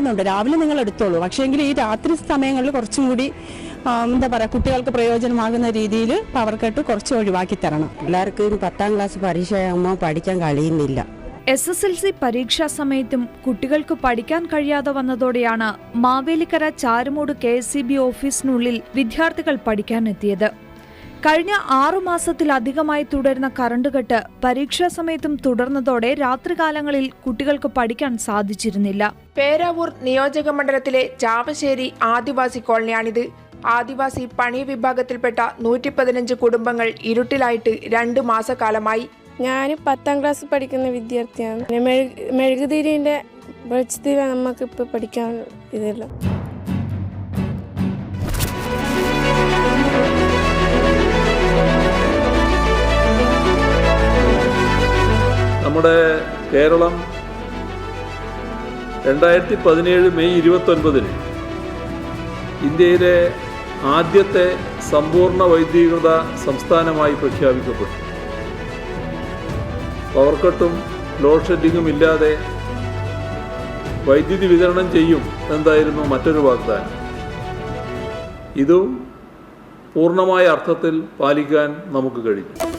മനസ്സിലാക്കുന്നുണ്ട്, രാവിലെ നിങ്ങൾ എടുത്തോളൂ, പക്ഷേങ്കിൽ ഈ രാത്രി സമയങ്ങളിൽ കുറച്ചും കൂടി എന്താ പറയുക, കുട്ടികൾക്ക് പ്രയോജനമാകുന്ന രീതിയിൽ പവർ കട്ട് കുറച്ച് ഒഴിവാക്കി തരണം. എല്ലാവർക്കും 10ാം ക്ലാസ് പരീക്ഷയാകുമ്പോൾ പഠിക്കാൻ കഴിയുന്നില്ല. SSLC പരീക്ഷാ സമയത്തും കുട്ടികൾക്ക് പഠിക്കാൻ കഴിയാതെ വന്നതോടെയാണ് മാവേലിക്കര ചാരുമൂട് KSEB ഓഫീസിനുള്ളിൽ വിദ്യാർത്ഥികൾ പഠിക്കാനെത്തിയത്. കഴിഞ്ഞ 6 മാസത്തിലധികമായി തുടരുന്ന കറണ്ട് കട്ട് പരീക്ഷാ സമയത്തും തുടർന്നതോടെ രാത്രികാലങ്ങളിൽ കുട്ടികൾക്ക് പഠിക്കാൻ സാധിച്ചിരുന്നില്ല. പേരാവൂർ നിയോജക മണ്ഡലത്തിലെ ചാവശ്ശേരി ആദിവാസി കോളനിയാണിത്. ആദിവാസി പണി വിഭാഗത്തിൽപ്പെട്ട 115 കുടുംബങ്ങൾ ഇരുട്ടിലായിട്ട് 2 മാസക്കാലമായി. ഞാൻ 10ാം ക്ലാസ് പഠിക്കുന്ന വിദ്യാർത്ഥിയാണ്. മെഴുകുതിരിന്റെ വെളിച്ചത്തിൽ നമുക്ക് ഇപ്പോൾ പഠിക്കാൻ ഇതില്ല. നമ്മുടെ കേരളം 2017 മെയ് 29 ഇന്ത്യയിലെ ആദ്യത്തെ സമ്പൂർണ്ണ വൈദ്യുതീകൃത സംസ്ഥാനമായി പ്രഖ്യാപിക്കപ്പെട്ടു. പവർ കട്ടും ലോഡ് ഷെഡിങ്ങും ഇല്ലാതെ വൈദ്യുതി വിതരണം ചെയ്യും എന്തായിരുന്നു മറ്റൊരു വാഗ്ദാനം. ഇതും പൂർണ്ണമായ അർത്ഥത്തിൽ പാലിക്കാൻ നമുക്ക് കഴിഞ്ഞു.